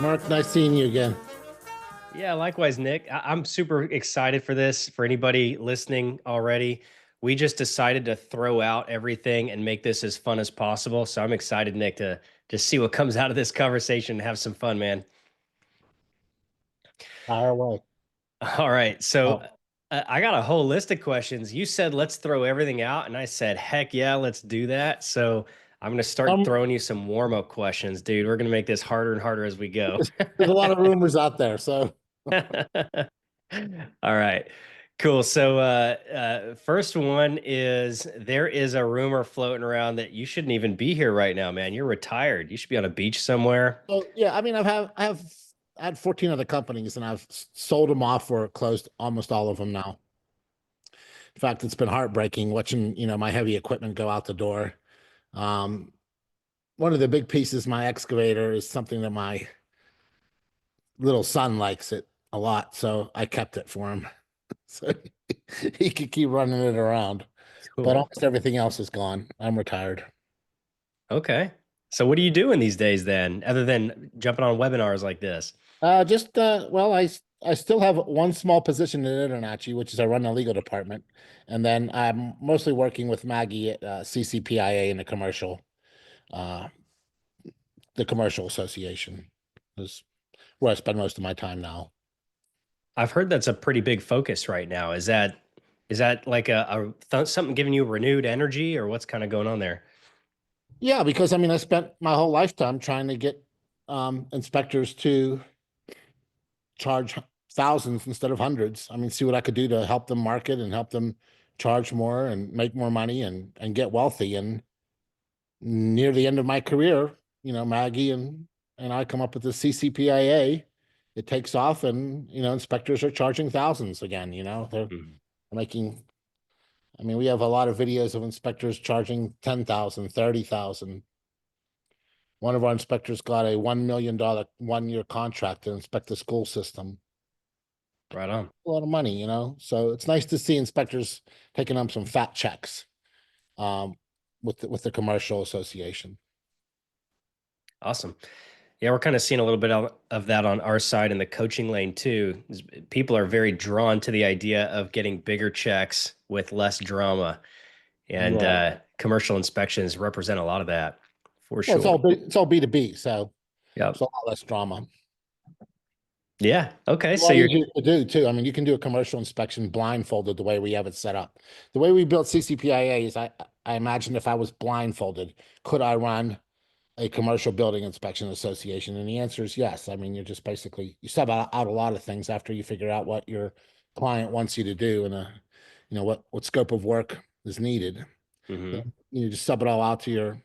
Mark, nice seeing you again. Yeah, likewise, Nick. I'm super excited for this. For anybody listening already, we just decided to throw out everything and make this as fun as possible. So I'm excited, Nick, to just see what comes out of this conversation and have some fun, man. Fire away. All right. So Oh, I got a whole list of questions. You said, let's throw everything out. And I said, heck yeah, let's do that. So I'm going to start um, throwing you some warm up questions, dude. We're going to make this harder and harder as we go. there's a lot of rumors out there, so All right. Cool. So first one is there is a rumor floating around that you shouldn't even be here right now, man. You're retired. You should be on a beach somewhere. yeah. I mean, I have had 14 other companies, and I've sold them off or closed almost all of them now. In fact, it's been heartbreaking watching my heavy equipment go out the door. Um, One of the big pieces, my excavator, is something that my little son likes it a lot, so I kept it for him, so he could keep running it around. But Cool. almost everything else is gone. I'm retired. Okay. So what are you doing these days then, other than jumping on webinars like this? Just well, I still have one small position in InterNACHI, which is I run the legal department, and then I'm mostly working with Maggie at CCPIA in uh, the commercial association is where I spend most of my time now. I've heard that's a pretty big focus right now. Is that like something giving you renewed energy, or what's kind of going on there? Yeah, because I mean, I spent my whole lifetime trying to get inspectors to charge thousands instead of hundreds. I mean, see what I could do to help them market and help them charge more and make more money and get wealthy. And near the end of my career, Maggie and I come up with the CCPIA. It takes off, and inspectors are charging thousands again. They're Mhm. making. I mean, we have a lot of videos of inspectors charging 10,000, 30,000. One of our inspectors got a $1 million 1 year contract to inspect the school system. Right on. A lot of money, So it's nice to see inspectors taking up some fat checks um, with the commercial association. Awesome. Yeah, we're kind of seeing a little bit of that on our side in the coaching lane too. People are very drawn to the idea of getting bigger checks with less drama, and Right. commercial inspections represent a lot of that for Well, sure. it's all B2B, so it's Yep. a lot less drama. Yeah. Okay. A So lot you're easier to do too. I mean, you can do a commercial inspection blindfolded the way we have it set up. The way we built CCPIA is I imagine if I was blindfolded, could I run a commercial building inspection association? And the answer is yes. I mean, you're just basically you sub out a lot of things after you figure out what your client wants you to do and what scope of work is needed. hmm Then you just sub it all out to your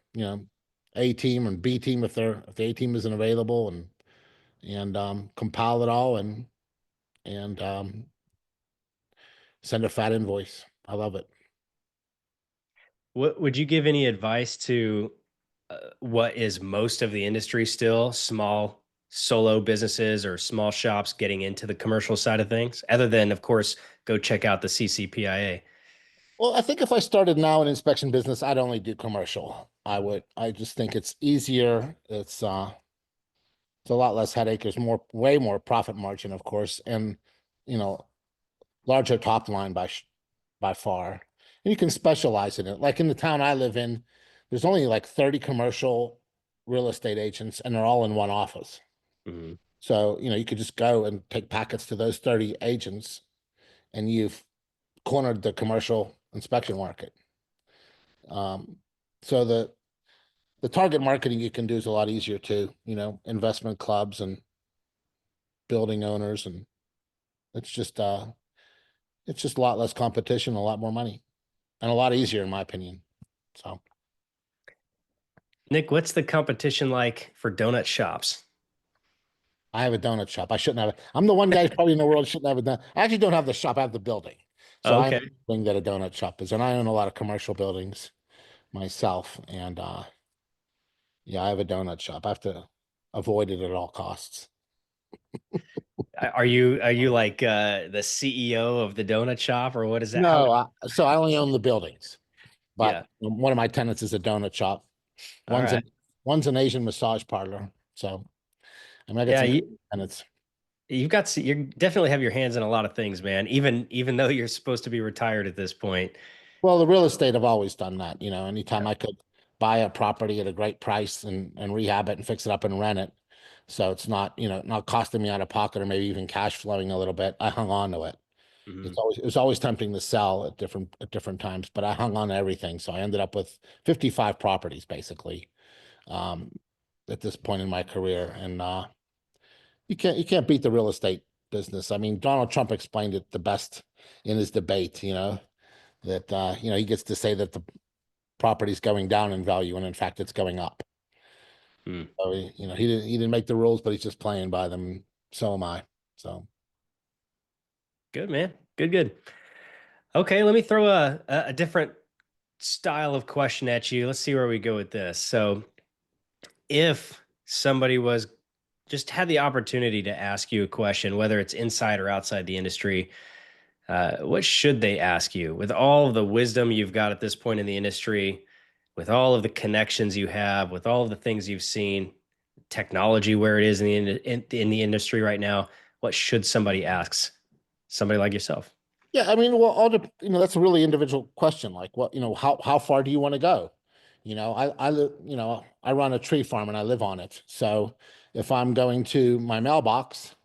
A team and B team if the A team isn't available and compile it all and send a fat invoice. I love it. What would you give any advice to what is most of the industry still small solo businesses or small shops getting into the commercial side of things, other than, of course, go check out the CCPIA? Well, I think if I started now in inspection business, I'd only do commercial. I just think it's easier. It's a lot less headache. There's way more profit margin, of course, and you know, larger top line by far. And you can specialize in it. Like in the town I live in, there's only like 30 commercial real estate agents, and they're all in one office. hmm So, you could just go and take packets to those 30 agents, and you've cornered the commercial inspection market. Um, so the target marketing you can do is a lot easier too, investment clubs and building owners, and it's just uh it's just a lot less competition, a lot more money, and a lot easier in my opinion. So Nick, what's the competition like for donut shops? I have a donut shop. I shouldn't have it. I'm the one guy probably in the world shouldn't have it done. I actually don't have the shop, I have the building. So I'm Okay. the thing that a donut shop is, and I own a lot of commercial buildings myself. And yeah, I have a donut shop. I have to avoid it at all costs. Are you like the CEO of the donut shop, or what is that? How? No, so I only own the buildings, but Yeah. one of my tenants is a donut shop. All One's right. an one's an Asian massage parlor. So I mean, I get Yeah, some tenants. you definitely have your hands in a lot of things, man. Even though you're supposed to be retired at this point. Well, the real estate, I've always done that. Anytime Yeah. I could buy a property at a great price and rehab it and fix it up and rent it. So it's not, not costing me out of pocket or maybe even cash flowing a little bit. I hung on to it. Mhm. It was always tempting to sell at different times, but I hung on to everything. So I ended up with 55 properties basically, um, at this point in my career. And you can't beat the real estate business. I mean, Donald Trump explained it the best in his debate, that he gets to say that the property's going down in value and in fact it's going up. Mm. So he didn't make the rules, but he's just playing by them. So am I. So Good, man. Good, good. Okay, let me throw a different style of question at you. Let's see where we go with this. So, if somebody was just had the opportunity to ask you a question, whether it's inside or outside the industry, what should they ask you? With all of the wisdom you've got at this point in the industry, with all of the connections you have, with all of the things you've seen, technology where it is in the industry right now, what should somebody ask somebody like yourself? yeah, I mean, well, that's a really individual question. Like, what, how far do you want to go? I live, I run a tree farm and I live on it. So if I'm going to my mailbox,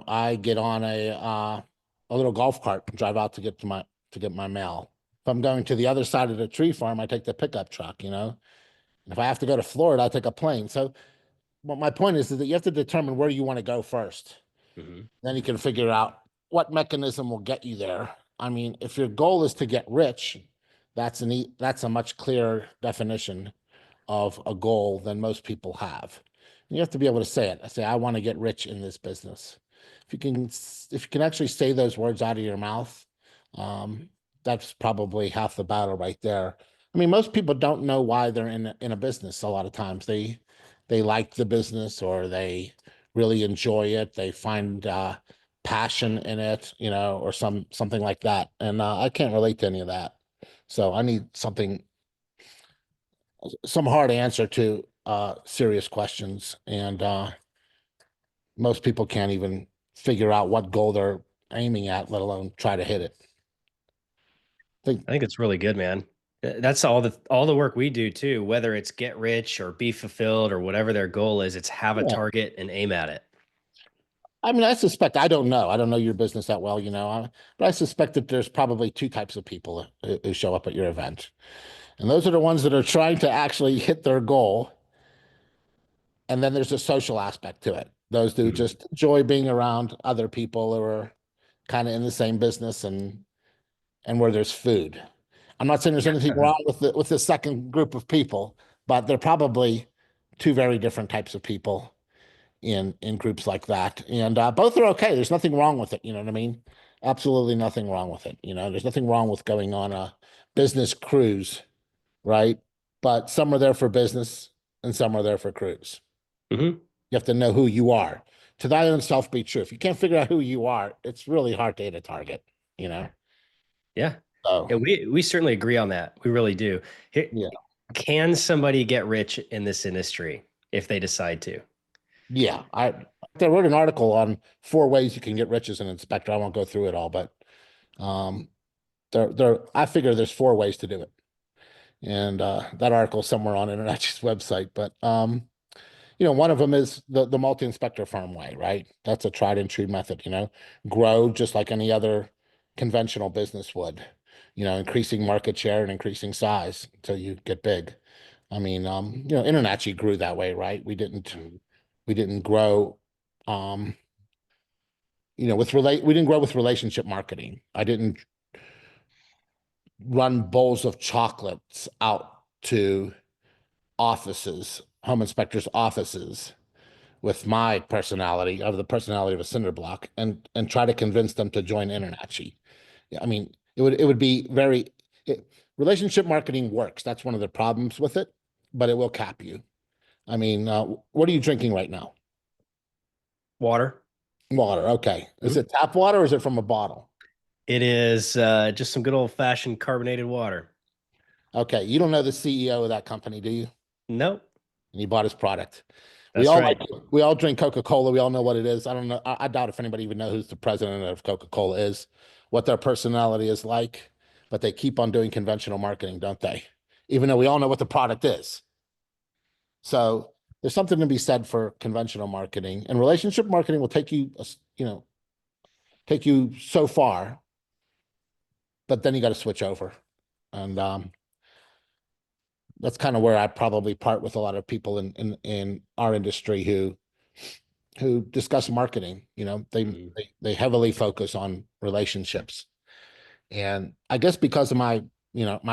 I get on a little golf cart and drive out to get my mail. If I'm going to the other side of the tree farm, I take the pickup truck. And if I have to go to Florida, I take a plane. So what my point is that you have to determine where you want to go first. Hmm. Then you can figure out what mechanism will get you there. I mean, if your goal is to get rich, that's a much clearer definition of a goal than most people have. And you have to be able to say it. I say, I want to get rich in this business. If you can actually say those words out of your mouth, um, that's probably half the battle right there. I mean, most people don't know why they're in a business. A lot of times they like the business or they really enjoy it. They find passion in it, or something like that. And I can't relate to any of that. So I need some hard answer to serious questions. And most people can't even figure out what goal they're aiming at, let alone try to hit it. Think, I think it's really good, man. That's all the work we do too, whether it's get rich or be fulfilled or whatever their goal is, it's have a yeah. target and aim at it. I mean, I don't know. I don't know your business that well, but I suspect that there's probably two types of people who show up at your event. And those are the ones that are trying to actually hit their goal. And then there's a social aspect to it. Those who Mhm. just enjoy being around other people who are kind of in the same business and where there's food. I'm not saying there's anything wrong with the second group of people, but they're probably two very different types of people in groups like that. And both are okay. There's nothing wrong with it. You know what I mean? Absolutely nothing wrong with it. There's nothing wrong with going on a business cruise, right? But some are there for business and some are there for cruise. Mhm. You have to know who you are. To thy own self be true. If you can't figure out who you are, it's really hard to hit a target, you know? Yeah. So, Yeah, we certainly agree on that. We really do. Here, yeah. can somebody get rich in this industry if they decide to? Yeah. I wrote an article on 4 ways you can get rich as an inspector. I won't go through it all, but um, I figure there's 4 ways to do it. And that article's somewhere on InterNACHI's website. But one of them is the multi-inspector firm way, right? That's a tried and true method, grow just like any other conventional business would, increasing market share and increasing size until you get big. I mean, InterNACHI grew that way, right? Mhm. We didn't grow, um, we didn't grow with relationship marketing. I didn't run bowls of chocolates out to offices, home inspectors' offices with my personality of the personality of a cinder block and try to convince them to join InterNACHI. I mean, it would be relationship marketing works. That's one of the problems with it, but it will cap you. I mean, what are you drinking right now? Water. Water. Okay. Is Mhm. it tap water or is it from a bottle? It is just some good old fashioned carbonated water. Okay. You don't know the CEO of that company, do you? Nope. And he bought his product. We That's all like, right. we all drink Coca-Cola. We all know what it is. I don't know. I doubt if anybody even knows who's the president of Coca-Cola is, what their personality is like, but they keep on doing conventional marketing, don't they? Even though we all know what the product is. So there's something to be said for conventional marketing, and relationship marketing will take you, take you so far, but then you got to switch over. And that's kind of where I probably part with a lot of people in our industry who discuss marketing. Mhm. They heavily focus on relationships. And I guess because of my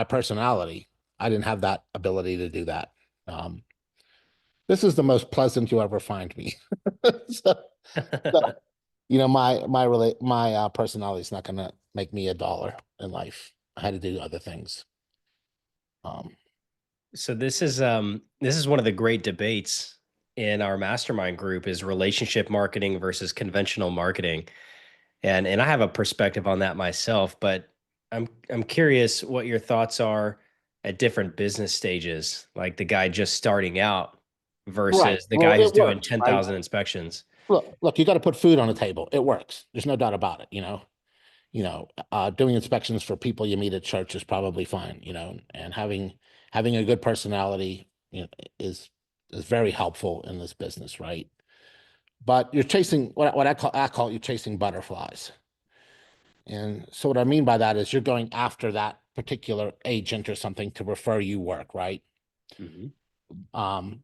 personality, I didn't have that ability to do that. Um, this is the most pleasant you ever find me. so, so, my personality is not going to make me a dollar in life. I had to do other things. Um, So this is one of the great debates in our mastermind group is relationship marketing versus conventional marketing. And I have a perspective on that myself, but I'm curious what your thoughts are at different business stages, like the guy just starting out right. versus the Well, guy who's it doing works, right? 10,000 inspections. Look, you got to put food on the table. It works. There's no doubt about it. Doing inspections for people you meet at church is probably fine, and having a good personality, is very helpful in this business, right? But you're chasing what I call you're chasing butterflies. And so what I mean by that is you're going after that particular agent or something to refer you work, right? Mhm. Um,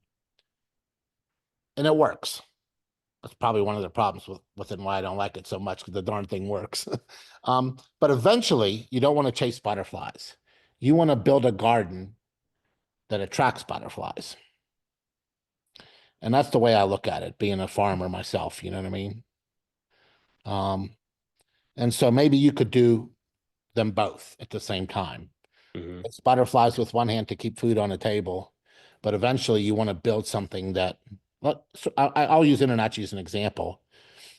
and it works. That's probably one of the problems with it and why I don't like it so much because the darn thing works. But eventually, you don't want to chase butterflies. You want to build a garden that attracts butterflies. And that's the way I look at it, being a farmer myself, you know what I mean? Um, and so maybe you could do them both at the same time. Mhm. It's butterflies with one hand to keep food on the table, but eventually you want to build something that, so I'll use InterNACHI as an example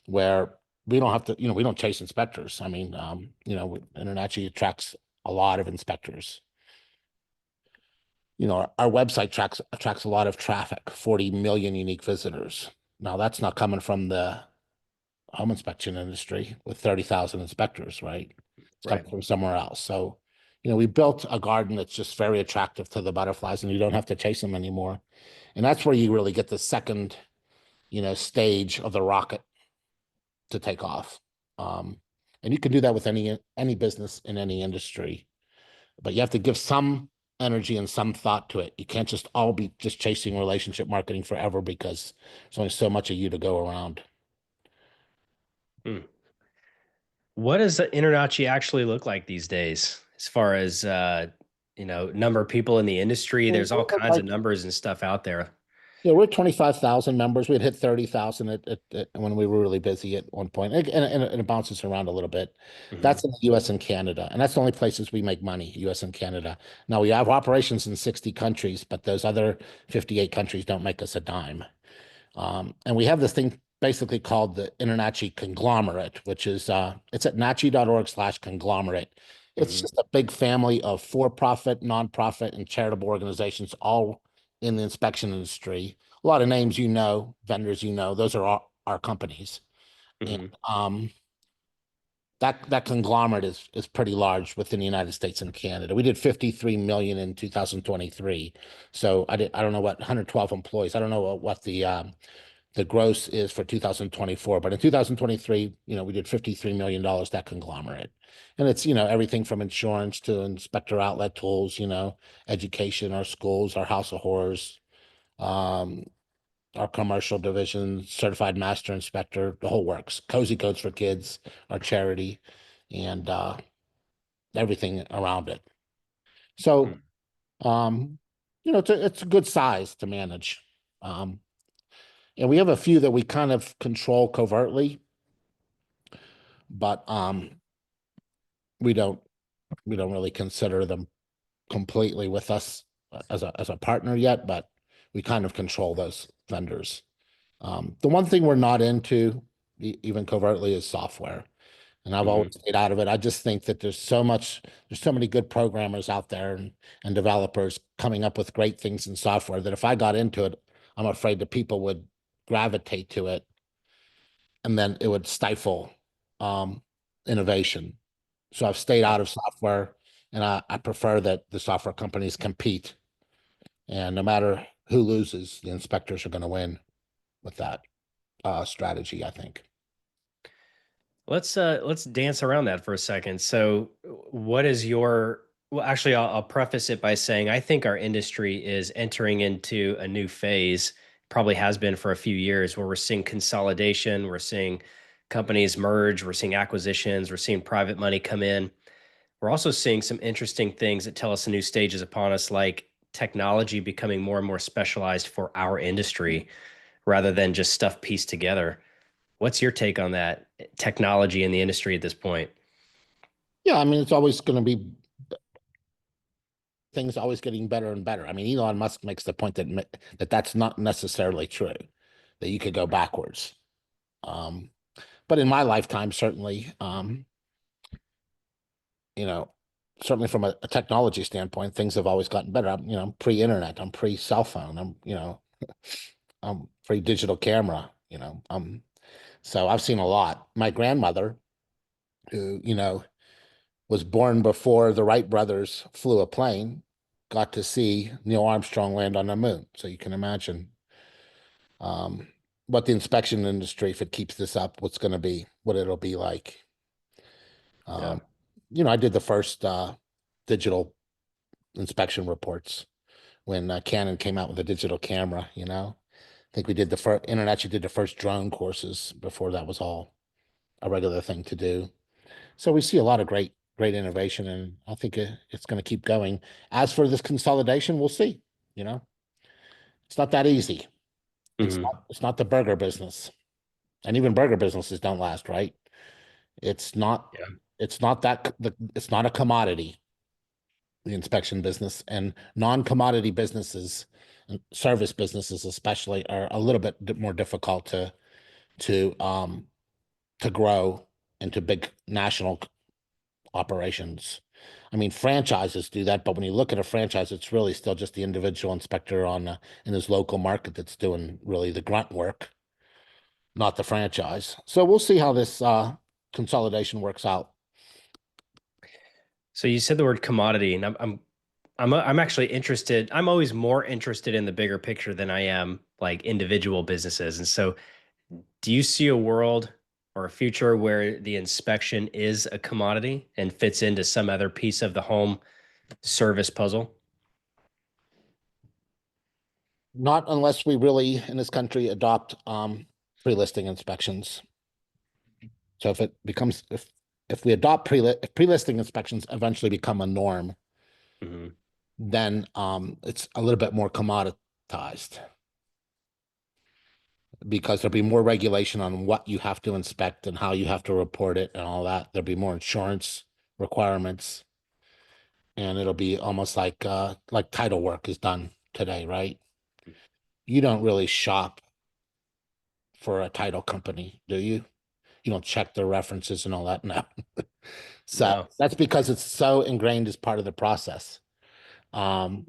where we don't have to, we don't chase inspectors. I mean, InterNACHI attracts a lot of inspectors. Our website attracts a lot of traffic, 40 million unique visitors. Now that's not coming from the home inspection industry with 30,000 inspectors, right? It's coming Right. from somewhere else. So, we built a garden that's just very attractive to the butterflies and you don't have to chase them anymore. And that's where you really get the second, stage of the rocket to take off. Um, and you can do that with any business in any industry, but you have to give some energy and some thought to it. You can't just all be just chasing relationship marketing forever because there's only so much of you to go around. Hmm. What does the InterNACHI actually look like these days as far as number of people in the industry? Well, There's all kinds of numbers and stuff out there. yeah, we're 25,000 members. We had hit 30,000 when we were really busy at one point. And it bounces around a little bit. Mhm. That's in the US and Canada. And that's the only places we make money, US and Canada. Now we have operations in 60 countries, but those other 58 countries don't make us a dime. And we have this thing basically called the InterNACHI conglomerate, which is it's at nachi.org/conglomerate. It's Mhm. just a big family of for-profit, nonprofit, and charitable organizations, all in the inspection industry. A lot of names vendors those are our companies. And Mhm. that conglomerate is pretty large within the United States and Canada. We did 53 million in 2023. So I don't know what 112 employees. I don't know what the gross is for 2024. But in 2023, we did $53 million, that conglomerate. And it's, everything from insurance to inspector outlet tools, education, our schools, our house of horrors, um, our commercial division, certified master inspector, the whole works, cozy coats for kids, our charity, and everything around it. So, Mhm. it's a good size to manage. Um, and we have a few that we kind of control covertly, but we don't we don't really consider them completely with us as a partner yet, but we kind of control those vendors. The one thing we're not into, even covertly, is software. And I've Mhm. always stayed out of it. I just think that there's so many good programmers out there and developers coming up with great things in software that if I got into it, I'm afraid that people would gravitate to it, and then it would stifle innovation. So I've stayed out of software, and I prefer that the software companies compete. And no matter who loses, the inspectors are going to win with that strategy, I think. Let's dance around that for a second. So, what is your well, actually, I'll preface it by saying I think our industry is entering into a new phase, probably has been for a few years, where we're seeing consolidation, we're seeing companies merge, we're seeing acquisitions, we're seeing private money come in. We're also seeing some interesting things that tell us a new stage is upon us, like technology becoming more and more specialized for our industry rather than just stuff pieced together. What's your take on that technology in the industry at this point? Yeah, I mean, it's always going to be things always getting better and better. I mean, Elon Musk makes the point that that's not necessarily true, that you could go backwards. Um, but in my lifetime, certainly, you know, certainly from a technology standpoint, things have always gotten better. I'm pre-internet, I'm pre-cell phone, I'm pre-digital camera, so I've seen a lot. My grandmother, who, was born before the Wright brothers flew a plane, got to see Neil Armstrong land on the moon. So you can imagine um, what the inspection industry, if it keeps this up, what it'll be like. Yeah. Um, I did the first digital inspection reports when Canon came out with a digital camera. I think we did the first InterNACHI did the first drone courses before that was all a regular thing to do. So we see a lot of great innovation, and I think it's going to keep going. As for this consolidation, we'll see. You know, it's not that easy. It's Mhm. not the burger business, and even burger businesses don't last, right? It's not Yeah. it's not it's not a commodity, the inspection business, and non-commodity businesses and service businesses especially are a little bit more difficult to um to grow into big national operations. I mean, franchises do that, but when you look at a franchise, it's really still just the individual inspector in his local market that's doing really the grunt work, not the franchise. So we'll see how this consolidation works out. So you said the word commodity, and I'm actually interested. I'm always more interested in the bigger picture than I am like individual businesses. And so, do you see a world or a future where the inspection is a commodity and fits into some other piece of the home service puzzle? Not unless we really in this country adopt pre-listing inspections. So if we adopt if pre-listing inspections eventually become a norm, Mhm. then it's a little bit more commoditized, because there'll be more regulation on what you have to inspect and how you have to report it and all that. There'll be more insurance requirements, and it'll be almost like title work is done today, right? You don't really shop for a title company, do you? You don't check their references and all that. No. So No. that's because it's so ingrained as part of the process. Um,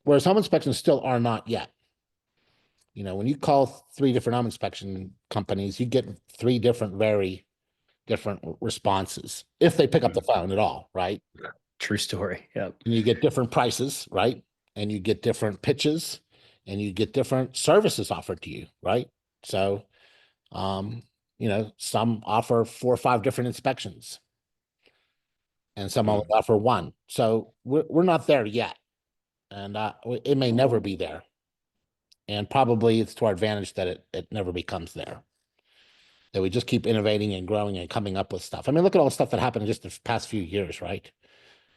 Whereas home inspections still are not yet. When you call three different home inspection companies, you get three very different responses if they pick up the Mhm. phone at all, right? True story. Yep. And you get different prices, right? And you get different pitches, and you get different services offered to you, right? So, um, some offer 4 or 5 different inspections, and some only Mhm. offer one. So we're not there yet, and it may never be there. And probably it's to our advantage that it never becomes there. That we just keep innovating and growing and coming up with stuff. I mean, look at all the stuff that happened in just the past few years, right?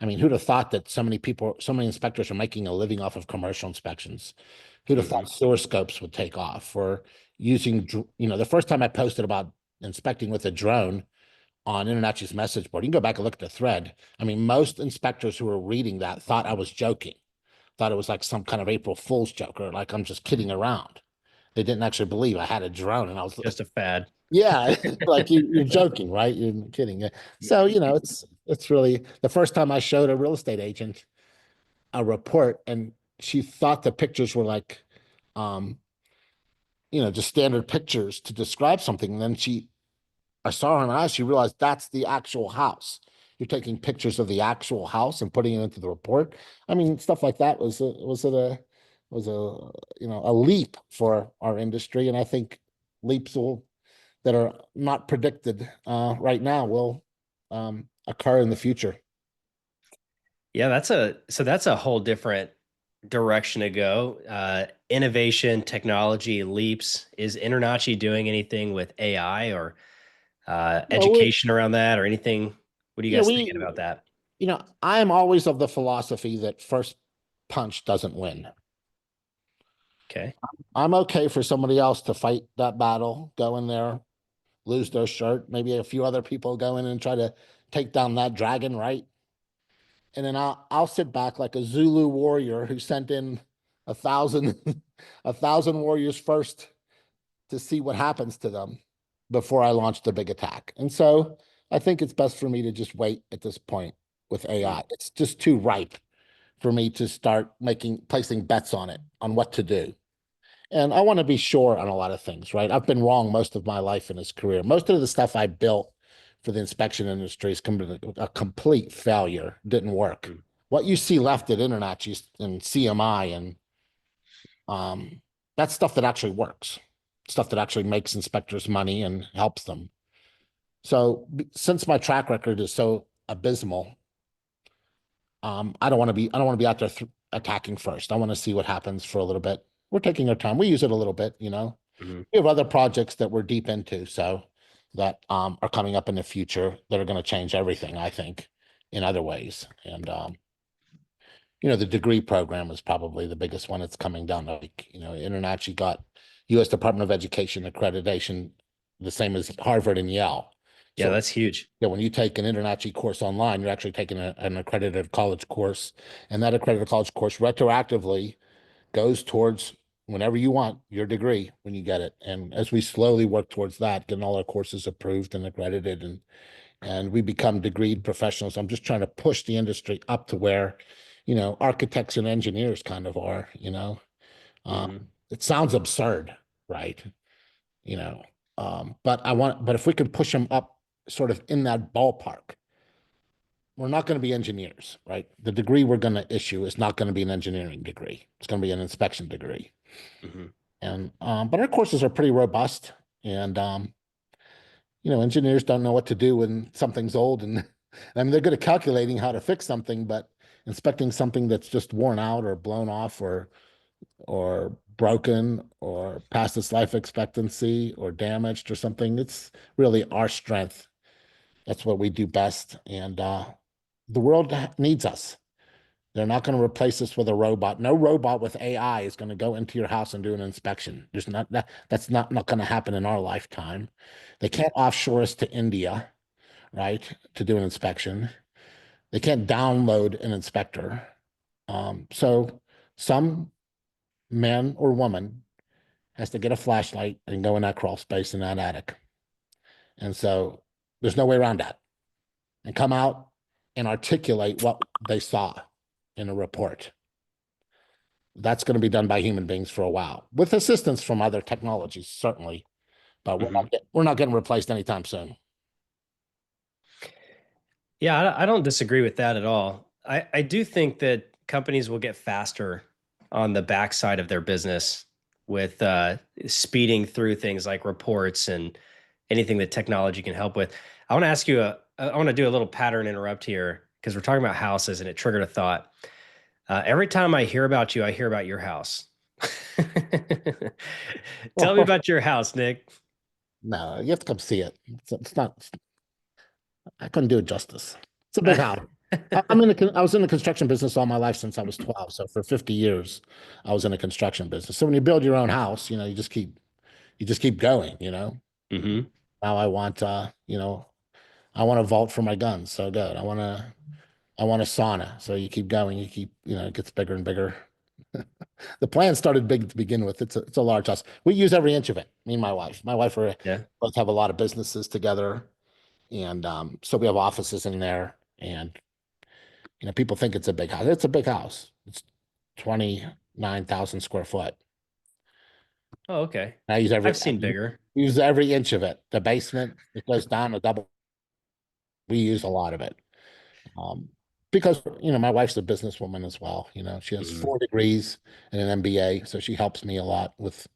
I mean, who'd have thought that so many inspectors are making a living off of commercial inspections? Who'd have thought Mhm. sewer scopes would take off, or using, the first time I posted about inspecting with a drone on InterNACHI's message board, you can go back and look at the thread. I mean, most inspectors who were reading that thought I was joking, thought it was like some kind of April Fool's joke, or like I'm just kidding around. They didn't actually believe I had a drone, and I was, Just a fad. yeah, like you're joking, right? You're kidding. So, it's really the first time I showed a real estate agent a report, and she thought the pictures were like, um, just standard pictures to describe something. And then I saw her in her eyes, she realized that's the actual house. You're taking pictures of the actual house and putting it into the report. I mean, stuff like that was a leap for our industry. And I think leaps that are not predicted right now will occur in the future. Yeah, that's a whole different direction to go. Innovation, technology leaps. Is InterNACHI doing anything with AI or Well, we, education around that or anything? What are you you know, guys thinking we, about that? I am always of the philosophy that first punch doesn't win. Okay. I'm okay for somebody else to fight that battle, go in there, lose their shirt. Maybe a few other people go in and try to take down that dragon, right? And then I'll sit back like a Zulu warrior who sent in 1,000 1,000 warriors first to see what happens to them before I launch the big attack. And so I think it's best for me to just wait at this point with Mhm. AI. It's just too ripe for me to start placing bets on it, on what to do. And I want to be sure on a lot of things, right? I've been wrong most of my life in this career. Most of the stuff I built for the inspection industry has come to a complete failure. Didn't work. Mhm. What you see left at InterNACHI and CMI and that's stuff that actually works, stuff that actually makes inspectors money and helps them. So since my track record is so abysmal, I don't want to be out there attacking first. I want to see what happens for a little bit. We're taking our time. We use it a little bit, Mhm. We have other projects that we're deep into, so that are coming up in the future that are going to change everything, I think, in other ways. And the degree program is probably the biggest one that's coming down. Like, InterNACHI got U.S. Department of Education accreditation, the same as Harvard and Yale. Yeah, So that's huge. yeah, when you take an InterNACHI course online, you're actually taking an accredited college course, and that accredited college course retroactively goes towards whenever you want your degree when you get it. And as we slowly work towards that, getting all our courses approved and accredited, and we become degreed professionals, I'm just trying to push the industry up to where, architects and engineers kind of are. Um, Mhm. it sounds absurd, right? You know, but if we can push them up sort of in that ballpark, we're not going to be engineers, right? The degree we're going to issue is not going to be an engineering degree. It's going to be an inspection degree. Mhm. And but our courses are pretty robust, and engineers don't know what to do when something's old, and I mean they're good at calculating how to fix something, but inspecting something that's just worn out or blown off or broken or past its life expectancy or damaged or something, it's really our strength. That's what we do best, and the world needs us. They're not going to replace us with a robot. No robot with AI is going to go into your house and do an inspection. There's not that. That's not going to happen in our lifetime. They can't offshore us to India, right, to do an inspection. They can't download an inspector. So some man or woman has to get a flashlight and go in that crawl space in that attic. And so there's no way around that. And come out and articulate what they saw in a report. That's going to be done by human beings for a while, with assistance from other technologies, certainly. But Mhm. we're not getting replaced anytime soon. Yeah, I don't disagree with that at all. I do think that companies will get faster on the backside of their business with speeding through things like reports and anything that technology can help with. I want to ask you I want to do a little pattern interrupt here because we're talking about houses and it triggered a thought. Every time I hear about you, I hear about your house. Tell me about your house, Nick. No, you have to come see it. It's not. I couldn't do it justice. It's a big house. I was in the construction business all my life since I was 12. So for 50 years, I was in the construction business. So when you build your own house, you just keep going. Hmm. Now I want a vault for my guns. So good. I want a sauna. So you keep going. You keep, it gets bigger and bigger. The plan started big to begin with. It's a large house. We use every inch of it. Me and my wife. My wife are Yeah. both have a lot of businesses together, and so we have offices in there. And people think it's a big house. It's a big house. It's 29,000 square foot. Oh, okay. I use I've seen I bigger. use every inch of it. The basement, it goes down a double. We use a lot of it. Um, because my wife's a businesswoman as well. She has Mhm. 4 degrees and an MBA, so she helps me a lot with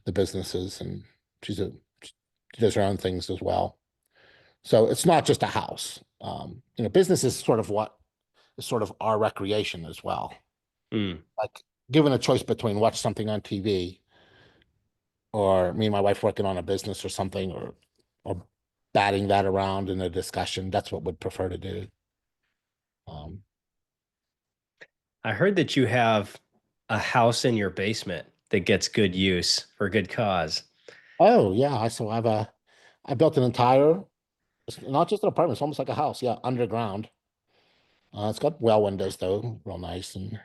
the businesses, and she's a she does her own things as well. So it's not just a house. Business is sort of what is sort of our recreation as well. Mm. Like given a choice between watch something on TV or me and my wife working on a business or something, or batting that around in a discussion, that's what we'd prefer to do. Um, I heard that you have a house in your basement that gets good use for good cause. oh yeah, I built an entire, it's not just an apartment, it's almost like a house, yeah, underground. It's got well windows though, real nice, and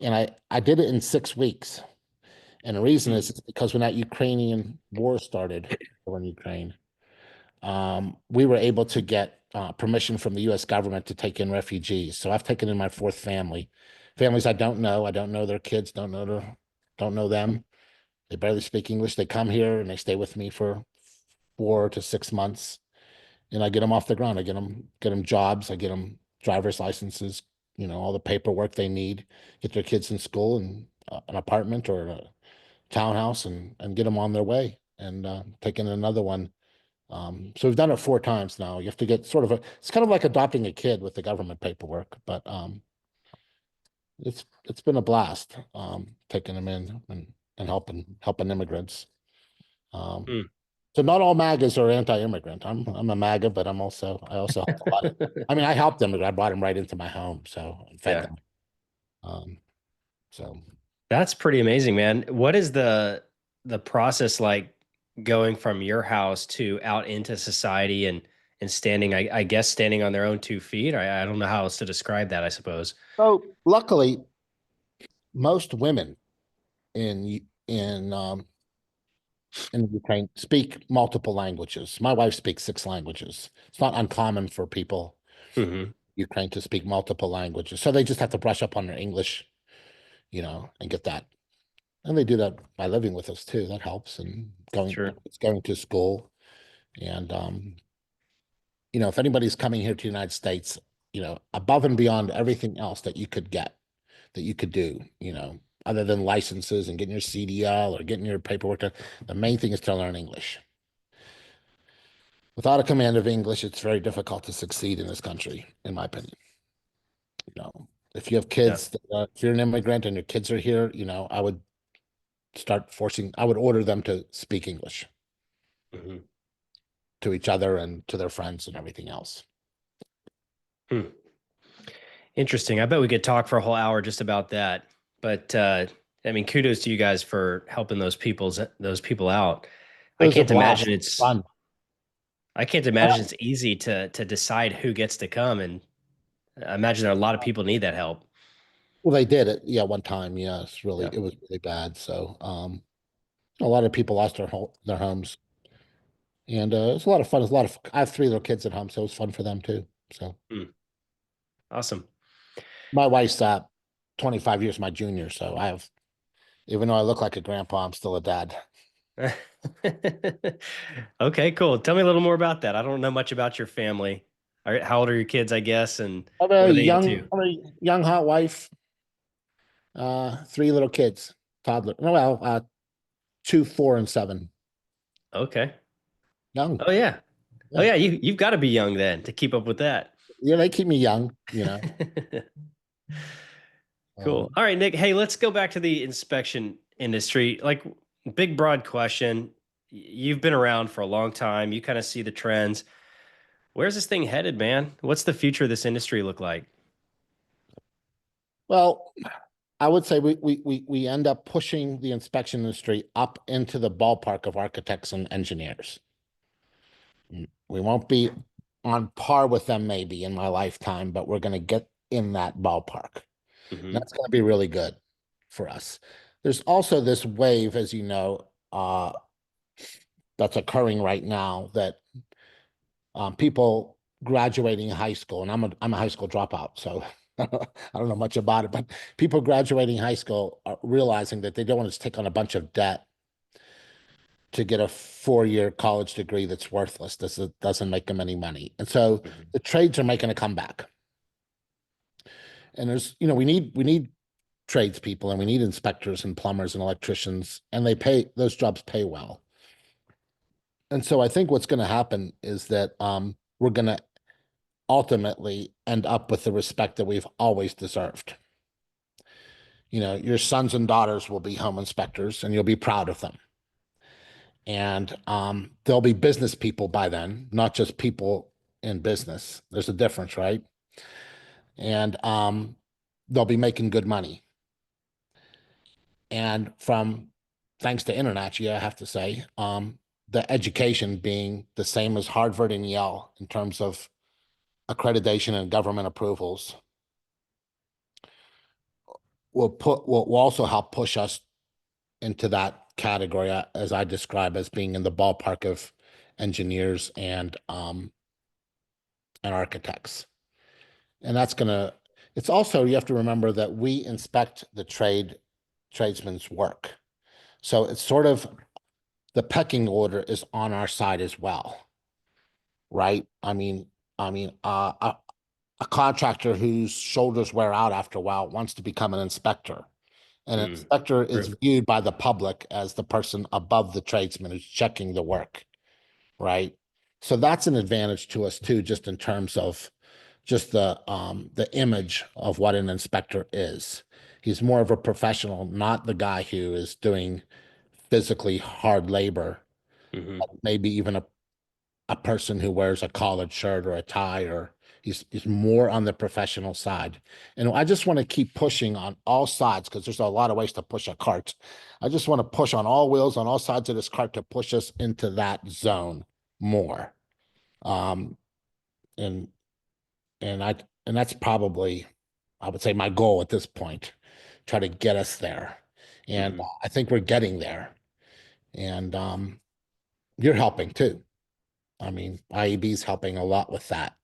I did it in 6 weeks. And the reason Mm. is because when that Ukrainian war started over in Ukraine, we were able to get permission from the U.S. government to take in refugees. So I've taken in my fourth family, families I don't know. I don't know their kids, don't know them. They barely speak English. They come here and they stay with me for 4 to 6 months, and I get them off the ground. I get them jobs. I get them driver's licenses. All the paperwork they need. Get their kids in school and an apartment or a townhouse, and get them on their way. And taking another one. So we've done it 4 times now. You have to get sort of it's kind of like adopting a kid with the government paperwork, but it's been a blast taking them in and helping immigrants. Um, Mm. so not all MAGAs are anti-immigrant. I'm a MAGA, but I also help a lot. I mean, I helped them. I brought them right into my home, so and fed Yeah. them. Um, so That's pretty amazing, man. What is the process like going from your house to out into society and standing, I guess standing on their own 2 feet? I don't know how else to describe that, I suppose. luckily, most women in Ukraine speak multiple languages. My wife speaks 6 languages. It's not uncommon for people Hmm. in Ukraine to speak multiple languages. So they just have to brush up on their English, and get that. And they do that by living with us too. That helps. And Sure. it's going to school. And if anybody's coming here to the United States, above and beyond everything else that you could get, that you could do, other than licenses and getting your CDL or getting your paperwork done, the main thing is to learn English. Without a command of English, it's very difficult to succeed in this country, in my opinion. If you have Yeah. kids, if you're an immigrant and your kids are here, I would order them to speak English Hmm. to each other and to their friends and everything else. Hmm. Interesting. I bet we could talk for a whole hour just about that. But I mean, kudos to you guys for helping those people out. It I was a can't imagine blast. it's Fun. I can't imagine it's easy to decide who gets to come, and I imagine there are a lot of people need that help. Well, they did it. Yeah, one time. Yeah, Yeah. it was really bad. So, a lot of people lost their homes, and it's a lot of fun. It's a lot of. I have 3 little kids at home, so it was fun for them too. So, Hmm. Awesome. my wife's 25 years my junior, so even though I look like a grandpa, I'm still a dad. Okay, cool. Tell me a little more about that. I don't know much about your family. All right, how old are your kids, I guess, and what are they into? I have a young hot wife, 3 little kids, toddler. No, well, 2, 4, and 7. Okay. Young. Oh yeah. Oh Yeah. yeah, you've got to be young then to keep up with that. Yeah, they keep me young. Cool. Um, All right, Nick. Hey, let's go back to the inspection industry. Like, big, broad question. You've been around for a long time. You kind of see the trends. Where's this thing headed, man? What's the future of this industry look like? well, I would say we end up pushing the inspection industry up into the ballpark of architects and engineers. We won't be on par with them maybe in my lifetime, but we're going to get in that ballpark. Hmm. That's going to be really good for us. There's also this wave, as you know, that's occurring right now that people graduating high school, and I'm a high school dropout, so I don't know much about it, but people graduating high school are realizing that they don't want to take on a bunch of debt to get a 4-year college degree that's worthless. This doesn't make them any money. And so Mhm. the trades are making a comeback. And we need tradespeople and we need inspectors and plumbers and electricians, and those jobs pay well. And so I think what's going to happen is that we're going to ultimately end up with the respect that we've always deserved. Your sons and daughters will be home inspectors and you'll be proud of them. And they'll be business people by then, not just people in business. There's a difference, right? And they'll be making good money. And thanks to InterNACHI, I have to say, the education being the same as Harvard and Yale in terms of accreditation and government approvals will also help push us into that category, as I describe as being in the ballpark of engineers and architects. And it's also, you have to remember that we inspect the tradesmen's work. So it's sort of the pecking order is on our side as well, right? A contractor whose shoulders wear out after a while wants to become an inspector. An Mm. inspector is True. viewed by the public as the person above the tradesman who's checking the work, right? So that's an advantage to us too, just in terms of just the image of what an inspector is. He's more of a professional, not the guy who is doing physically hard labor, Hmm. maybe even a person who wears a collared shirt or a tie, or he's more on the professional side. And I just want to keep pushing on all sides because there's a lot of ways to push a cart. I just want to push on all wheels on all sides of this cart to push us into that zone more. Um, and and I and that's probably, I would say, my goal at this point, try to get us there. And Hmm. I think we're getting there. And you're helping too. I mean, IEB is helping a lot with that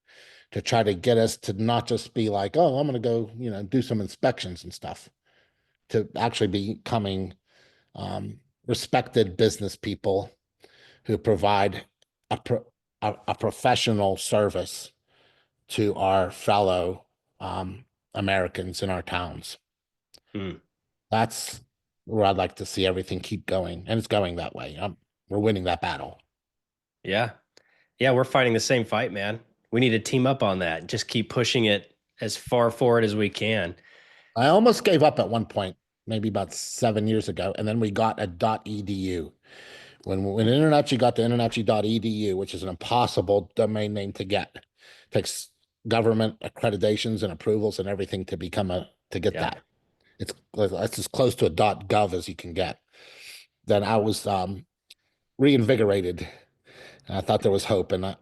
to try to get us to not just be like, oh, I'm going to go, do some inspections and stuff, to actually becoming respected business people who provide a, pro a professional service to our fellow Americans in our towns. Mm. That's where I'd like to see everything keep going, and it's going that way. We're winning that battle. Yeah. Yeah. We're fighting the same fight, man. We need to team up on that. Just keep pushing it as far forward as we can. I almost gave up at one point, maybe about 7 years ago, and then we got a .edu. When InterNACHI got to InterNACHI.edu, which is an impossible domain name to get, it takes government accreditations and approvals and everything to get Yeah. that. It's as close to a .gov as you can get. Then I was reinvigorated, and I thought there was hope, and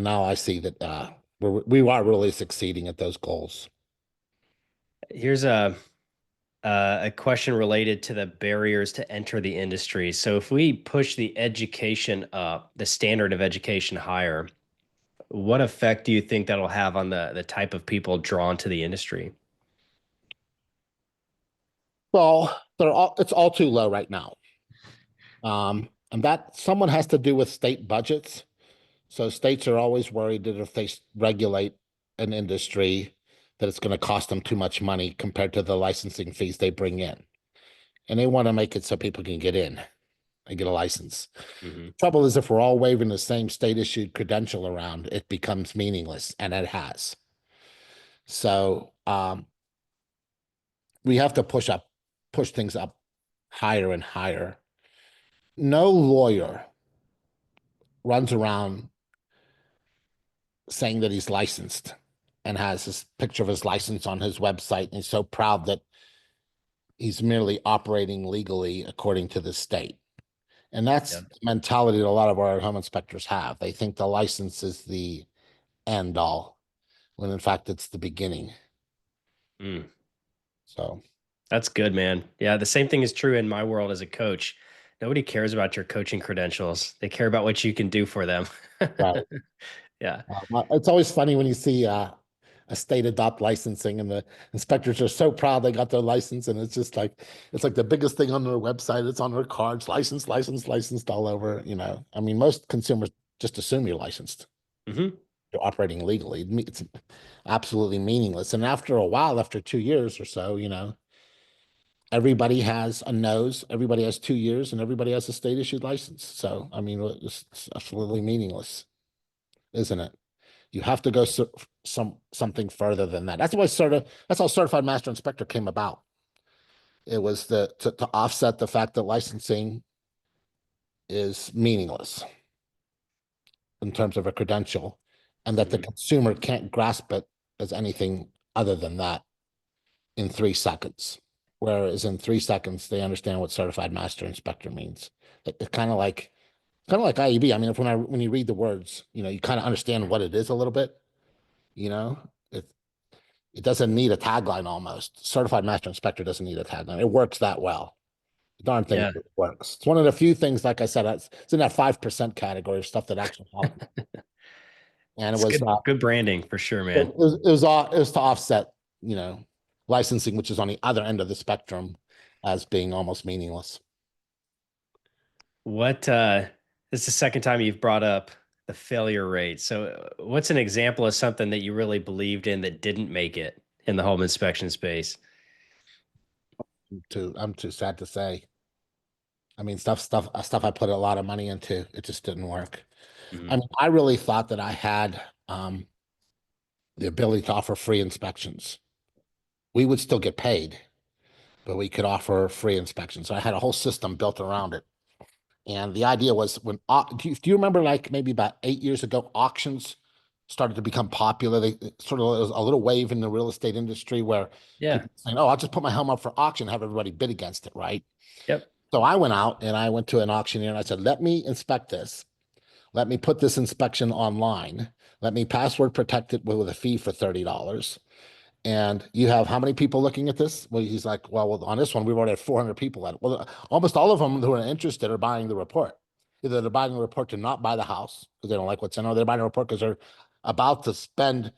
now I see that we are really succeeding at those goals. Here's a question related to the barriers to enter the industry. So if we push the education up, the standard of education higher, what effect do you think that'll have on the type of people drawn to the industry? Well, it's all too low right now. And that someone has to do with state budgets. So states are always worried that if they regulate an industry, that it's going to cost them too much money compared to the licensing fees they bring in. And they want to make it so people can get in and get a license. Hmm. Trouble is, if we're all waving the same state issued credential around, it becomes meaningless, and it has. So we have to push things up higher and higher. No lawyer runs around saying that he's licensed and has this picture of his license on his website, and he's so proud that he's merely operating legally according to the state. And that's Yeah. the mentality that a lot of our home inspectors have. They think the license is the end all, when in fact it's the beginning. Mm. So, That's good, man. Yeah, the same thing is true in my world as a coach. Nobody cares about your coaching credentials. They care about what you can do for them. right. Yeah. It's always funny when you see a state adopt licensing, and the inspectors are so proud they got their license, and it's like the biggest thing on their website. It's on their cards, licensed all over. I mean, most consumers just assume you're licensed, Hmm. you're operating legally. It's absolutely meaningless. And after a while, after 2 years or so, everybody has a nose, everybody has 2 years, and everybody has a state issued license. So, I mean, it's absolutely meaningless, isn't it? You have to go something further than that. That's how certified master inspector came about. It was to offset the fact that licensing is meaningless in terms of a credential, and that the Hmm. consumer can't grasp it as anything other than that in 3 seconds. Whereas in 3 seconds, they understand what certified master inspector means. It kind of like IEB. I mean, when you read the words, you kind of understand what it is a little bit. You know, it it doesn't need a tagline almost. Certified master inspector doesn't need a tagline. It works that well. The darn thing Yeah. works. It's one of the few things, like I said, it's in that 5% category of stuff that actually helps. And it It's was good branding for sure, man. it was to offset, you know, licensing, which is on the other end of the spectrum, as being almost meaningless. What this is the second time you've brought up the failure rate. So what's an example of something that you really believed in that didn't make it in the home inspection space? I'm too sad to say. I mean, stuff I put a lot of money into, it just didn't work. I Mhm. mean, I really thought that I had the ability to offer free inspections. We would still get paid, but we could offer free inspections. So I had a whole system built around it. And the idea was do you remember, like maybe about 8 years ago, auctions started to become popular? They sort of was a little wave in the real estate industry where Yeah. people were saying, "Oh, I'll just put my home up for auction, have everybody bid against it," right? Yep. So I went out and I went to an auctioneer and I said, "Let me inspect this. Let me put this inspection online. Let me password protect it with a fee for $30. And you have how many people looking at this?" Well, he's like, well, on this one, we've already had 400 people at it. Well, almost all of them who are interested are buying the report. Either they're buying the report to not buy the house because they don't like what's in, or they're buying a report because they're about to spend,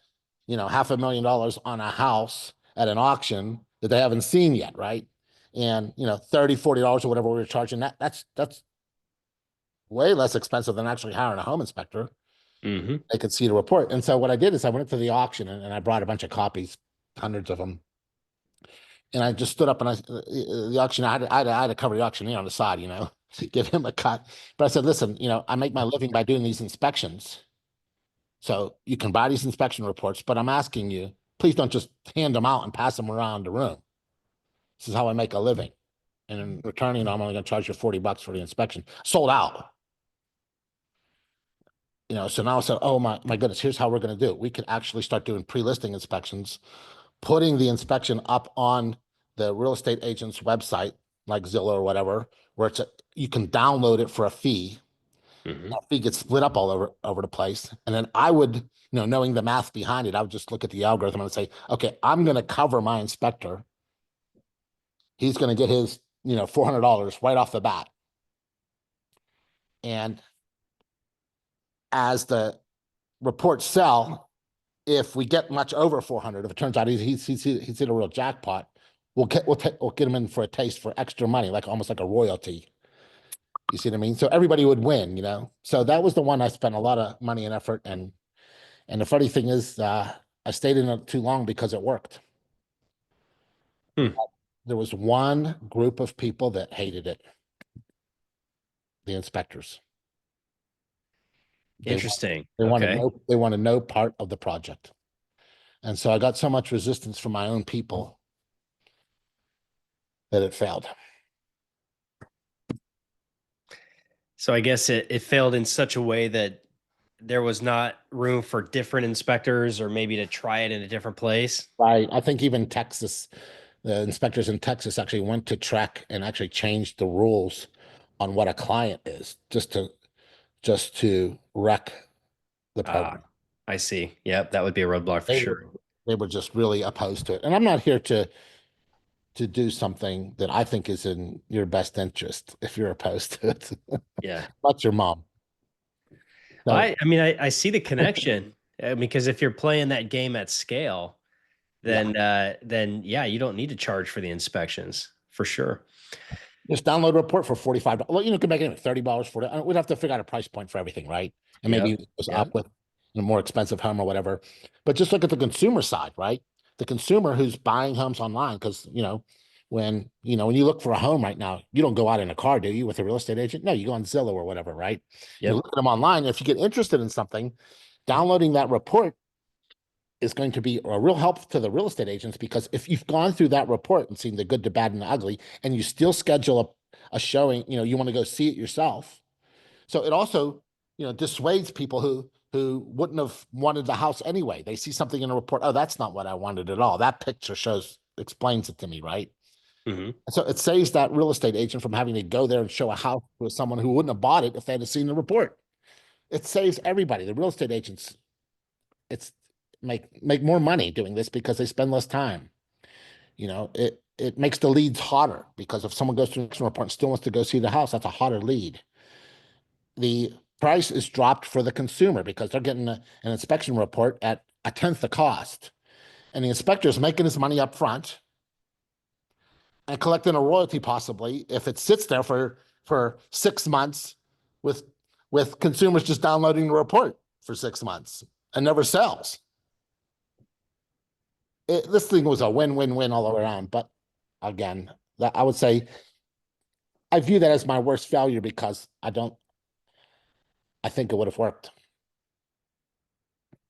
$500,000 on a house at an auction that they haven't seen yet, right? And, $30, $40 or whatever we were charging, that's way less expensive than actually hiring a home inspector. Hmm. They could see the report. And so what I did is I went to the auction and I brought a bunch of copies, hundreds of them. And I just stood up and the auctioneer, I had to cover the auctioneer on the side, give him a cut. But I said, listen, I make my living by doing these inspections. So you can buy these inspection reports, but I'm asking you, please don't just hand them out and pass them around the room. This is how I make a living. And in return, I'm only going to charge you $40 for the inspection. Sold out. So now I said, oh my goodness, here's how we're going to do it. We could actually start doing pre-listing inspections, putting the inspection up on the real estate agent's website, like Zillow or whatever, where you can download it for a fee. Hmm. That fee gets split up all over the place. And then I would, knowing the math behind it, I would just look at the algorithm and say, okay, I'm going to cover my inspector. He's going to get his, $400 right off the bat. And as the reports sell, if we get much over 400, if it turns out he's hit a real jackpot, we'll get him in for a taste for extra money, like almost like a royalty. You see what I mean? So everybody would win. So that was the one I spent a lot of money and effort, and the funny thing is, I stayed in it too long because it worked. Hmm. There was one group of people that hated it, the inspectors. They Interesting. they wanted Okay. no part of the project. And so I got so much resistance from my own people that it failed. So I guess it failed in such a way that there was not room for different inspectors or maybe to try it in a different place. Right. I think even Texas, the inspectors in Texas actually went to track and actually changed the rules on what a client is, just to wreck the Ah, program. I see. Yep, that would be a roadblock for They were sure. they were just really opposed to it. And I'm not here to do something that I think is in your best interest if you're opposed to it. Yeah. That's your mom. Well, So I mean, I see the connection. Because if you're playing that game at scale, Yeah. then yeah, you don't need to charge for the inspections for sure. Just download a report for $45. Well, you can make it $30, 40. We'd have to figure out a price point for everything, right? And maybe Yep. it goes Yep. up with a more expensive home or whatever. But just look at the consumer side, right? The consumer who's buying homes online, because when you look for a home right now, you don't go out in a car, do you, with a real estate agent? No, you go on Zillow or whatever, right? You Yep. look at them online. If you get interested in something, downloading that report is going to be a real help to the real estate agents, because if you've gone through that report and seen the good, the bad, and the ugly, and you still schedule a showing, you want to go see it yourself. So it also, dissuades people who wouldn't have wanted the house anyway. They see something in a report. Oh, that's not what I wanted at all. That picture explains it to me, right? Hmm. And so it saves that real estate agent from having to go there and show a house to someone who wouldn't have bought it if they had seen the report. It saves everybody. The real estate agents, it's make more money doing this because they spend less time. It makes the leads hotter, because if someone goes to an inspection report and still wants to go see the house, that's a hotter lead. The price is dropped for the consumer because they're getting an inspection report at a tenth the cost, and the inspector is making his money up front and collecting a royalty, possibly, if it sits there for 6 months, with consumers just downloading the report for 6 months and never sells. This thing was a win-win-win all around. But again, I would say I view that as my worst failure, because I think it would have worked,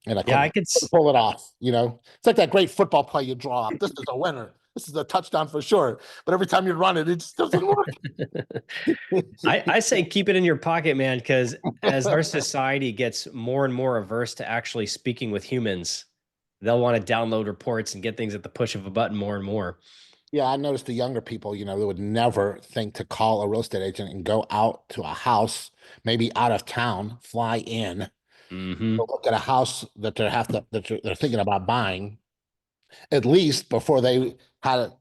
and I Yeah, I couldn't could. pull it off. It's like that great football play you draw up. This is a winner. This is a touchdown for sure. But every time you run it, it just doesn't work. I say keep it in your pocket, man, because as our society gets more and more averse to actually speaking with humans, they'll want to download reports and get things at the push of a button more and more. Yeah, I noticed the younger people, they would never think to call a real estate agent and go out to a house, maybe out of town, fly in, Hmm. look at a house that they're thinking about buying, at least before they had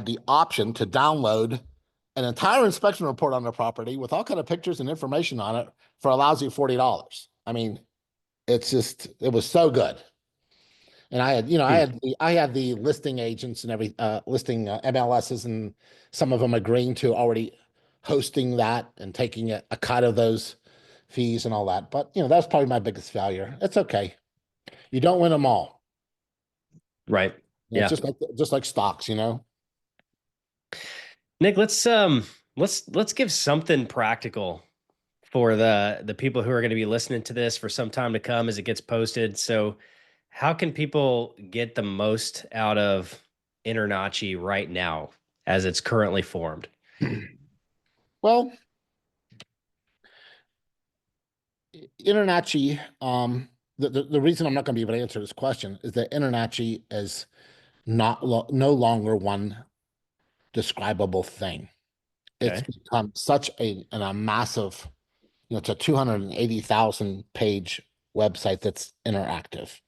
the option to download an entire inspection report on their property with all kind of pictures and information on it for a lousy $40. I mean, it was so good. And I had the listing agents and listing MLSs, and some of them agreeing to already hosting that and taking a cut of those fees and all that. But that's probably my biggest failure. It's okay. You don't win them all. Right. It's Yeah. just like stocks. Nick, let's give something practical for the people who are going to be listening to this for some time to come as it gets posted. So, how can people get the most out of InterNACHI right now as it's currently formed? Well, InterNACHI, the reason I'm not going to be able to answer this question is that InterNACHI is no longer one describable thing. It's Okay. become such a massive, it's a 280,000 page website that's interactive.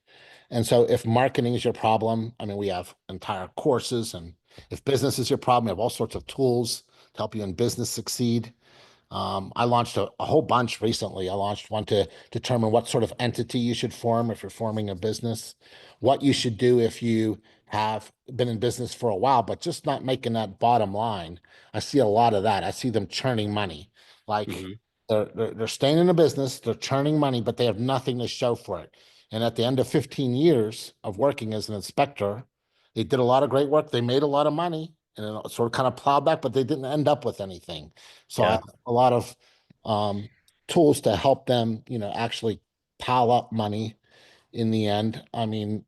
And so if marketing is your problem, I mean, we have entire courses, and if business is your problem, we have all sorts of tools to help you in business succeed. I launched a whole bunch recently. I launched one to determine what sort of entity you should form if you're forming a business, what you should do if you have been in business for a while, but just not making that bottom line. I see a lot of that. I see them churning money. Like Hmm. they're staying in the business, they're churning money, but they have nothing to show for it. And at the end of 15 years of working as an inspector, they did a lot of great work. They made a lot of money, and it sort of kind of plowed back, but they didn't end up with anything. So I Yeah. have a lot of tools to help them, actually pile up money in the end. I mean,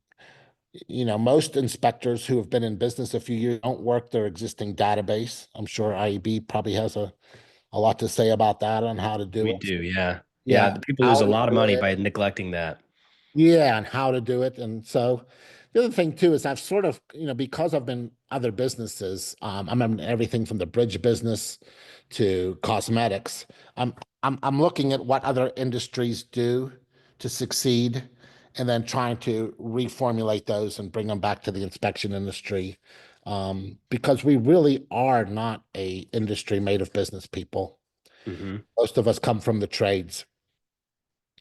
most inspectors who have been in business a few years don't work their existing database. I'm sure IEB probably has a lot to say about that, on how to do We it. do. Yeah. Yeah. Yeah, The people lose how a to lot of do money it. by neglecting that. Yeah, and how to do it. And so the other thing too is I've sort of, because I've been other businesses, I'm in everything from the bridge business to cosmetics. I'm looking at what other industries do to succeed, and then trying to reformulate those and bring them back to the inspection industry. Because we really are not a industry made of business people. Hmm. Most of us come from the trades.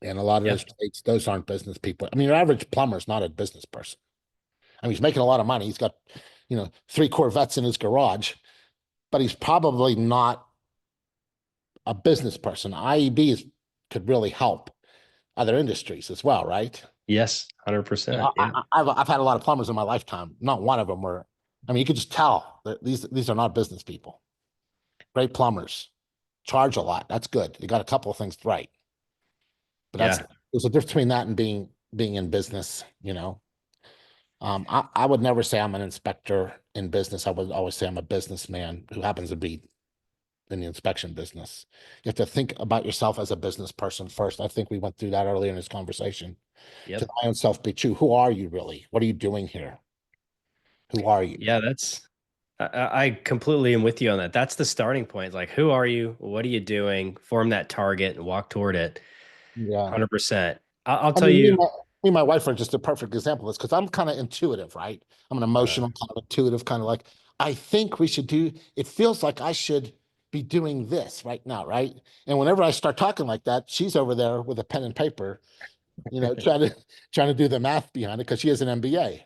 And a lot of Yeah. those trades, those aren't business people. I mean, your average plumber's not a business person. I mean, he's making a lot of money. He's got, 3 Corvettes in his garage, but he's probably not a business person. Could really help other industries as well, right? Yes. You 100%. know, Yeah. I've had a lot of plumbers in my lifetime. Not one of them were. I mean, you could just tell that these are not business people. Great plumbers, charge a lot. That's good. You got a couple of things right, but Yeah. there's a difference between that and being in business. I would never say I'm an inspector in business. I would always say I'm a businessman who happens to be in the inspection business. You have to think about yourself as a business person first. I think we went through that earlier in this conversation. To Yep. my own self be true. Who are you really? What are you doing here? Who are you? Yeah. I completely am with you on that. That's the starting point. Like, who are you? What are you doing? Form that target and walk toward it. Yeah. 100%. I'll I tell mean, you. me and my wife are just a perfect example of this because I'm kind of intuitive, right? I'm an Uh, emotional, kind of intuitive, kind of like, I think we should do, it feels like I should be doing this right now, right? And whenever I start talking like that, she's over there with a pen and paper, trying to do the math behind it because she has an MBA.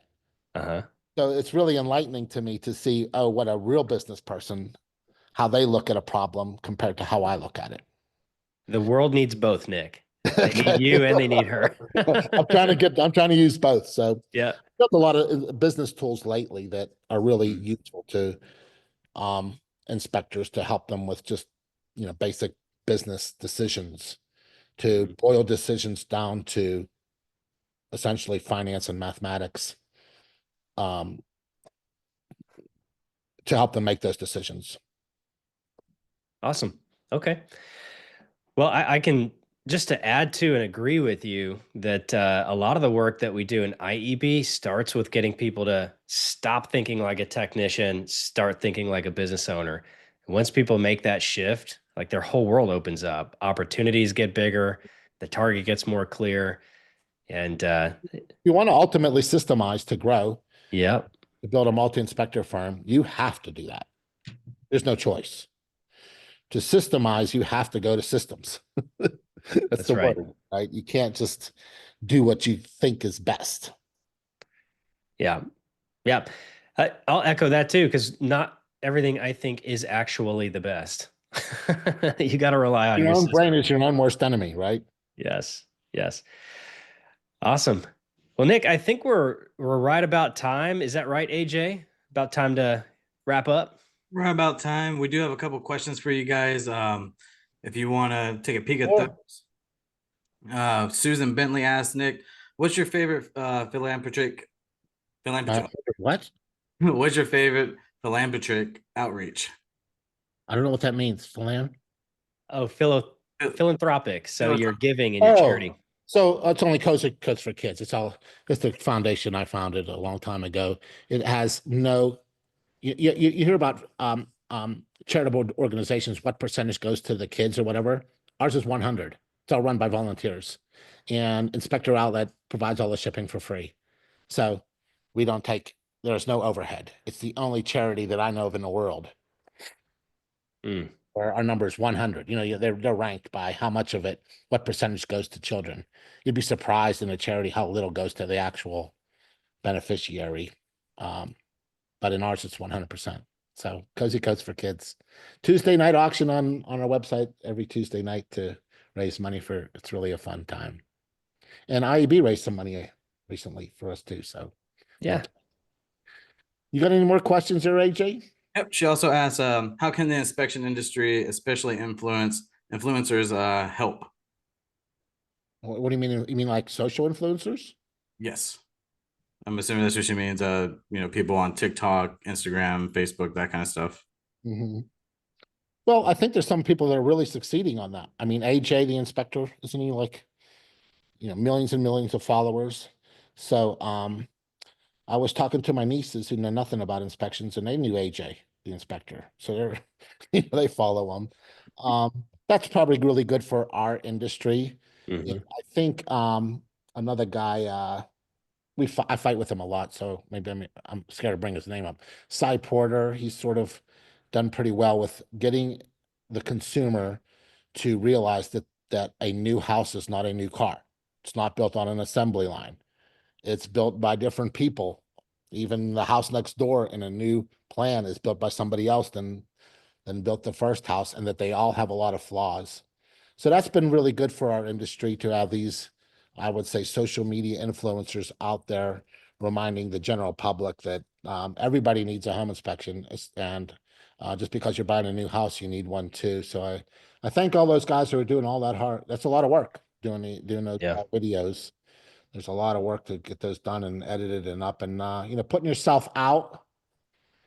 uh-huh. So it's really enlightening to me to see, oh, what a real business person, how they look at a problem compared to how I look at it. The world needs both, Nick. They need Okay. you and they need her. I'm trying to use both. So Yeah. built a lot of business tools lately that are really Mm, useful to inspectors to help them with just basic business decisions, to mhm. boil decisions down to essentially finance and mathematics, um, to help them make those decisions. Awesome. Okay. Well, I can just to add to and agree with you that a lot of the work that we do in IEB starts with getting people to stop thinking like a technician, start thinking like a business owner. Once people make that shift, like their whole world opens up, opportunities get bigger, the target gets more clear, and You want to ultimately systemize to grow, yeah, to build a multi-inspector firm, you have to do that. There's no choice. To systemize, you have to go to systems. That's that's the right. word, right? You can't just do what you think is best. Yeah, yeah. I'll echo that too, because not everything I think is actually the best. You got to rely on Your your own brain system. is your own worst enemy, right? Yes. Yes. Awesome. Well, Nick, I think we're right about time. Is that right, AJ? About time to wrap up? We're about time. We do have a couple questions for you guys. If you want to take a peek at Or those. Susan Bentley asked Nick, "What's your favorite my philanthropic? what? What's your favorite philanthropic outreach?" I don't know what that means. Philan? Oh, Phil- philanthropic. So you're Philanthropic. giving in your Oh, charity. so it's only Codes for Kids. It's the foundation I founded a long time ago. It has no, you hear about charitable organizations, what percentage goes to the kids or whatever. Ours is 100. It's all run by volunteers. And Inspector Outlet provides all the shipping for free. So we don't take, there's no overhead. It's the only charity that I know of in the world Mm, where our number is 100. They're ranked by how much of it, what percentage goes to children. You'd be surprised in a charity how little goes to the actual beneficiary. Um, but in ours, it's 100%. So Cozy Coats for Kids. Tuesday night auction on our website every Tuesday night to raise money for, it's really a fun time. And IEB raised some money recently for us too. So yeah. you got any more questions there, AJ? Yep. She also asked, "How can the inspection industry, especially influencers, help?" What do you mean? You mean like social influencers? Yes, I'm assuming that's what she means. People on TikTok, Instagram, Facebook, that kind of stuff. Hmm. Well, I think there's some people that are really succeeding on that. I mean, AJ, the inspector, isn't he like, millions and millions of followers? So, I was talking to my nieces who know nothing about inspections and they knew AJ, the inspector. So they're, they follow him. That's probably really good for our industry. And Hmm. I think, another guy, I fight with him a lot, so maybe I'm scared to bring his name up. Cy Porter, he's sort of done pretty well with getting the consumer to realize that that a new house is not a new car. It's not built on an assembly line. It's built by different people. Even the house next door in a new plan is built by somebody else than built the first house, and that they all have a lot of flaws. So that's been really good for our industry to have these, I would say, social media influencers out there reminding the general public that everybody needs a home inspection, and just because you're buying a new house, you need one too. So I thank all those guys who are doing all that hard. That's a lot of work doing those Yeah. videos. There's a lot of work to get those done and edited and up, and putting yourself out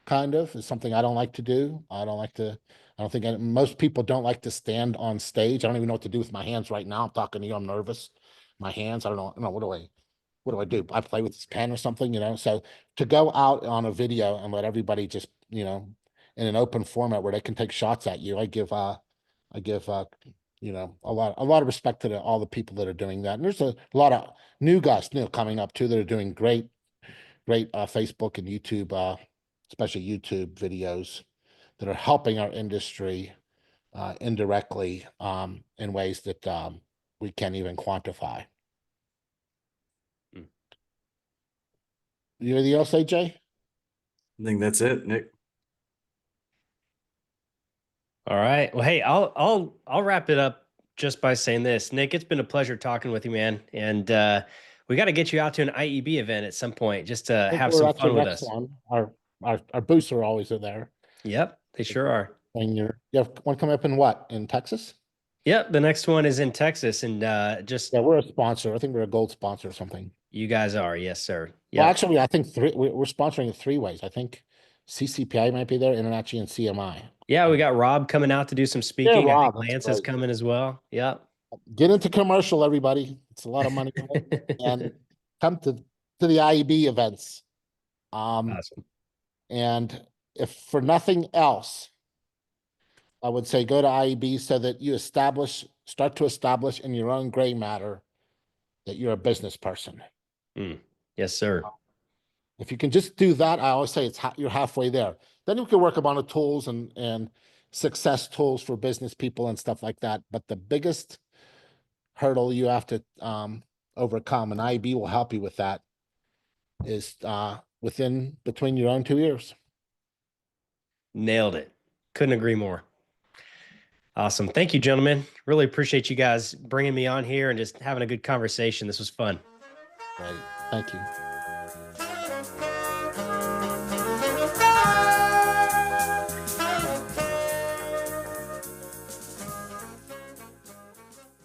kind of is something I don't like to do. I don't think most people don't like to stand on stage. I don't even know what to do with my hands right now. I'm talking to you. I'm nervous. My hands, I don't know. No, what do I do? I play with this pen or something, So to go out on a video and let everybody just, in an open format where they can take shots at you, I give a lot of respect to all the people that are doing that. And there's a lot of new guys, coming up too, that are doing great Facebook and YouTube, especially YouTube videos that are helping our industry indirectly in ways that we can't even quantify. Mm. You anything else, AJ? I think that's it, Nick. All right. Well, hey, I'll wrap it up just by saying this. Nick, it's been a pleasure talking with you, man. And we got to get you out to an IEB event at some point just to I think have we're some actually fun with next us. one. Our booths are always there. Yep, they sure are. And you have one coming up in what? In Texas? Yep, the next one is in Texas, and just Yeah, we're a sponsor. I think we're a gold sponsor or something. you guys are, yes, sir. Well, Yep. actually, I think we're sponsoring it three ways. I think CCPI might be there, InterNACHI, and CMI. Yeah, we got Rob coming out to do some speaking. I Rob, think that's Lance is great. coming as well. Yep. Get into commercial, everybody. It's a lot of money, and come to the IEB events. Awesome. And if for nothing else, I would say go to IEB so that you start to establish in your own gray matter that you're a business person. Mm. Yes, sir. If you can just do that, I always say you're halfway there. Then you can work upon the tools and success tools for business people and stuff like that. But the biggest hurdle you have to overcome, and IEB will help you with that, is between your own two ears. Nailed it. Couldn't agree more. Awesome. Thank you, gentlemen. Really appreciate you guys bringing me on here and just having a good conversation. This was fun. Right. Thank you.